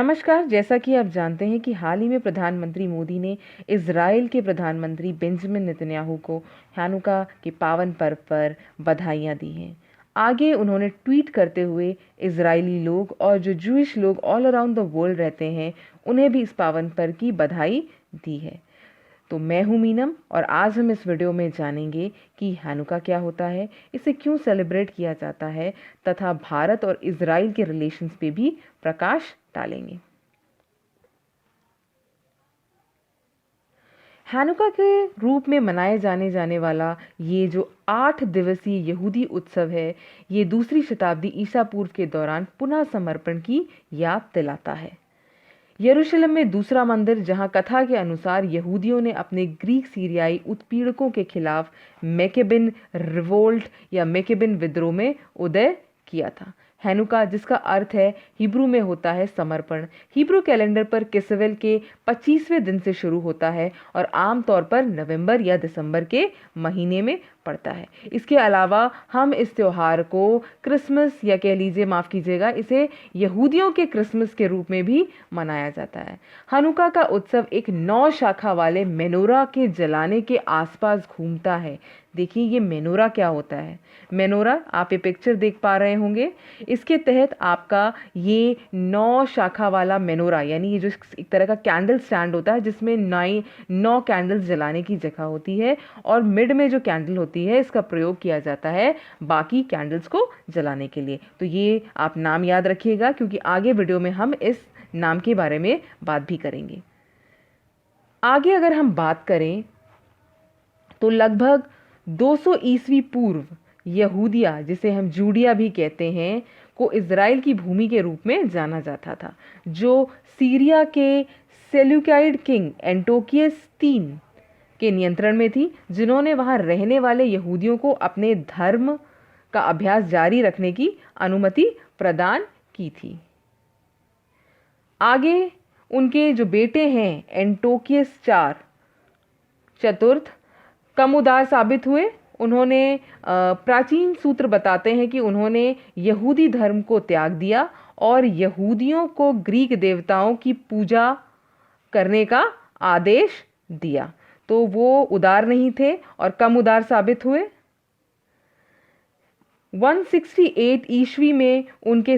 नमस्कार। जैसा कि आप जानते हैं कि हाल ही में प्रधानमंत्री मोदी ने इज़राइल के प्रधानमंत्री बेंजामिन नेतन्याहू को हैनुका के पावन पर्व पर बधाइयां दी हैं। आगे उन्होंने ट्वीट करते हुए इज़राइली लोग और जो जूइश लोग ऑल अराउंड द वर्ल्ड रहते हैं उन्हें भी इस पावन पर्व की बधाई दी है। तो मैं हूँ मीनम और आज हम इस वीडियो में जानेंगे कि हैनुका क्या होता है, इसे क्यों सेलिब्रेट किया जाता है तथा भारत और इज़राइल के रिलेशंस पे भी प्रकाश डालेंगे। हैनुका के रूप में मनाए जाने वाला ये जो 8 दिवसीय यहूदी उत्सव है, ये दूसरी शताब्दी ईसा पूर्व के दौरान पुनः समर्पण की याद दिलाता है। यरूशलेम में दूसरा मंदिर, जहां कथा के अनुसार यहूदियों ने अपने ग्रीक सीरियाई उत्पीड़कों के खिलाफ मैकेबिन रिवोल्ट या मैकेबिन विद्रोह में उदय किया था। हैनुका, जिसका अर्थ है हिब्रू में होता है समर्पण, हिब्रू कैलेंडर पर किसवेल के 25वें दिन से शुरू होता है और आमतौर पर नवंबर या दिसंबर के महीने में पड़ता है। इसके अलावा हम इस त्योहार को क्रिसमस या कह लीजिए, माफ़ कीजिएगा, इसे यहूदियों के क्रिसमस के रूप में भी मनाया जाता है। हनुका का उत्सव एक 9 शाखा वाले मेनोरा के जलाने के आसपास घूमता है। देखिए ये मेनोरा क्या होता है। मेनोरा, आप ये पिक्चर देख पा रहे होंगे, इसके तहत आपका ये 9 शाखा वाला मेनोरा, यानी ये जो एक तरह का कैंडल स्टैंड होता है जिसमें 9 कैंडल्स जलाने की जगह होती है और मिड में जो कैंडल होती है इसका प्रयोग किया जाता है बाकी कैंडल्स को जलाने के लिए। तो ये आप नाम याद रखिएगा क्योंकि आगे वीडियो में हम इस नाम के बारे में बात भी करेंगे। आगे अगर हम बात करें तो लगभग 200 ईस्वी पूर्व यहूदिया, जिसे हम जूडिया भी कहते हैं, को इज़राइल की भूमि के रूप में जाना जाता था, जो सीरिया के सेल्यूकाइड किंग एंटोकियस III के नियंत्रण में थी, जिन्होंने वहां रहने वाले यहूदियों को अपने धर्म का अभ्यास जारी रखने की अनुमति प्रदान की थी। आगे उनके जो बेटे हैं एंटोकियस IV कम उदार साबित हुए। उन्होंने प्राचीन सूत्र बताते हैं कि उन्होंने यहूदी धर्म को त्याग दिया और यहूदियों को ग्रीक देवताओं की पूजा करने का आदेश दिया। तो वो उदार नहीं थे और कम उदार साबित हुए। 168 ईस्वी में उनके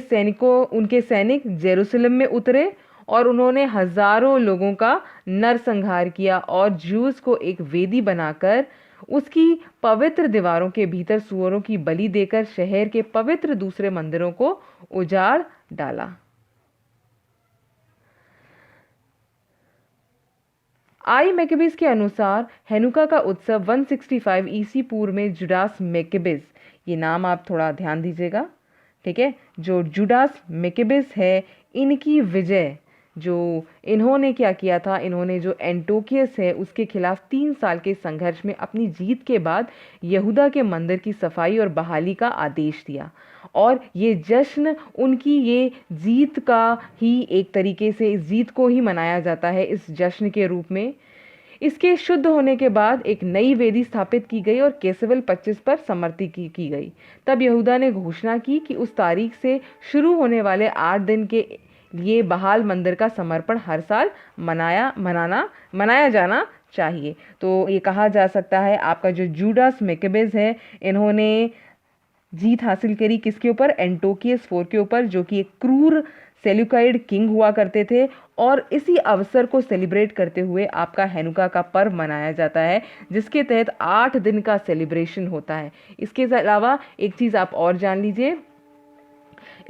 सैनिक जेरूसलम में उतरे और उन्होंने हजारों लोगों का नरसंहार किया और ज्यूस को एक वेदी बनाकर उसकी पवित्र दीवारों के भीतर सूअरों की बलि देकर शहर के पवित्र दूसरे मंदिरों को उजाड़ डाला। आई मैकेबिस के अनुसार हैनुका का उत्सव 165 ईसी पूर्व में जुडास मैकेबिस, ये नाम आप थोड़ा ध्यान दीजिएगा, ठीक है, जो जुडास मैकेबिस है, इनकी विजय, जो इन्होंने क्या किया था, इन्होंने जो एंटोकियस है उसके खिलाफ 3 साल के संघर्ष में अपनी जीत के बाद यहूदा के मंदिर की सफाई और बहाली का आदेश दिया और ये जश्न उनकी ये जीत का ही एक तरीके से, इस जीत को ही मनाया जाता है इस जश्न के रूप में। इसके शुद्ध होने के बाद एक नई वेदी स्थापित की गई और केसवेल 25 पर समर्पित की गई। तब यहूदा ने घोषणा की कि उस तारीख से शुरू होने वाले 8 दिन के लिए बहाल मंदिर का समर्पण हर साल मनाया जाना चाहिए। तो ये कहा जा सकता है आपका जो जुडास मैकेबिस है, इन्होंने जीत हासिल करी किसके ऊपर? एंटोकियस IV के ऊपर, जो कि एक क्रूर सेल्यूकाइड किंग हुआ करते थे। और इसी अवसर को सेलिब्रेट करते हुए आपका हैनुका का पर्व मनाया जाता है, जिसके तहत 8 दिन का सेलिब्रेशन होता है। इसके अलावा एक चीज़ आप और जान लीजिए,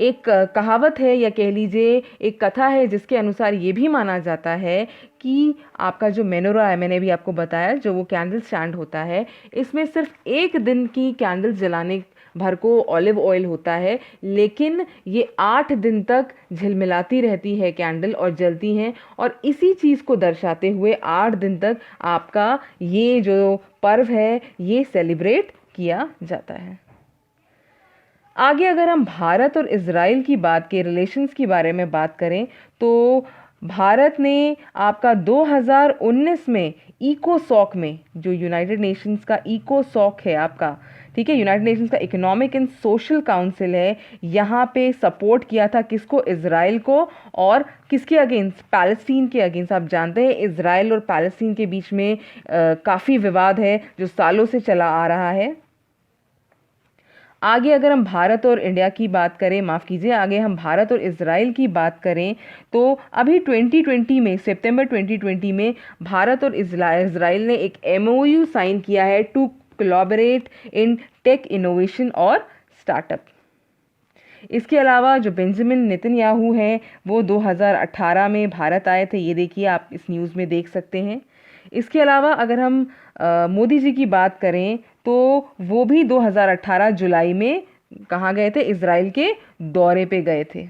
एक कहावत है या कह लीजिए एक कथा है जिसके अनुसार ये भी माना जाता है कि आपका जो मेनोरा है, मैंने भी आपको बताया, जो वो कैंडल स्टैंड होता है, इसमें सिर्फ 1 दिन की कैंडल जलाने भर को ऑलिव ऑयल होता है, लेकिन ये 8 दिन तक झिलमिलाती रहती है कैंडल और जलती हैं। और इसी चीज़ को दर्शाते हुए 8 दिन तक आपका ये जो पर्व है ये सेलिब्रेट किया जाता है। आगे अगर हम भारत और इज़राइल की बात के रिलेशंस के बारे में बात करें तो भारत ने आपका 2019 में इकोसॉक में, जो यूनाइटेड नेशंस का इकोसॉक है आपका, ठीक है, यूनाइटेड नेशंस का इकोनॉमिक एंड सोशल काउंसिल है, यहाँ पे सपोर्ट किया था किसको? इजराइल को। और किसके अगेंस्ट? पैलेस्टीन के अगेंस्ट। आप जानते हैं इजराइल और पैलेस्टीन के बीच में काफ़ी विवाद है जो सालों से चला आ रहा है। आगे अगर हम भारत और इंडिया की बात करें, माफ़ कीजिए, आगे हम भारत और इजराइल की बात करें तो अभी 2020 में, सितंबर 2020 में भारत और इजराइल ने एक MOU साइन किया है to collaborate in tech innovation और स्टार्टअप। इसके अलावा जो बेंजामिन नेतन्याहू हैं वो 2018 में भारत आए थे, ये देखिए आप इस न्यूज़ में देख सकते हैं। इसके अलावा अगर हम मोदी जी की बात करें तो वो भी 2018 जुलाई में कहाँ गए थे? इजराइल के दौरे पे गए थे।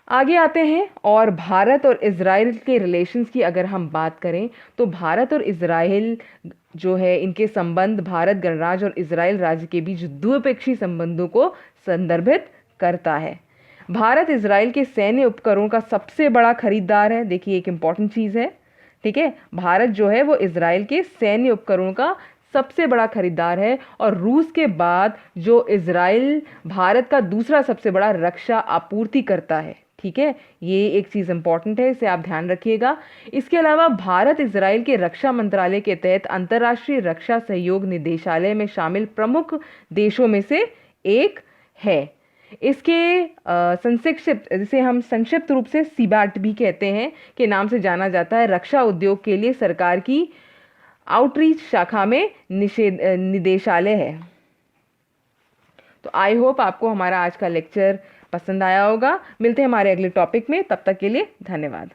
आगे आते हैं और भारत और इजराइल के रिलेशंस की अगर हम बात करें तो भारत और इजराइल जो है, इनके संबंध भारत गणराज्य और इजराइल राज्य के बीच द्विपक्षीय संबंधों को संदर्भित करता है। भारत इजराइल के सैन्य उपकरणों का सबसे बड़ा खरीदार है। देखिए एक इंपॉर्टेंट चीज़ है, ठीक है, भारत जो है वो इजराइल के सैन्य उपकरणों का सबसे बड़ा खरीदार है और रूस के बाद जो इजराइल भारत का दूसरा सबसे बड़ा रक्षा आपूर्ति करता है। ठीक है, ये एक चीज़ इंपॉर्टेंट है, इसे आप ध्यान रखिएगा। इसके अलावा भारत इजराइल के रक्षा मंत्रालय के तहत अंतर्राष्ट्रीय रक्षा सहयोग निदेशालय में शामिल प्रमुख देशों में से एक है। इसके संक्षिप्त, जिसे हम संक्षिप्त रूप से सीबैट भी कहते हैं, के नाम से जाना जाता है, रक्षा उद्योग के लिए सरकार की आउटरीच शाखा में निदेशालय है। तो आई होप आपको हमारा आज का लेक्चर पसंद आया होगा। मिलते हैं हमारे अगले टॉपिक में, तब तक के लिए धन्यवाद।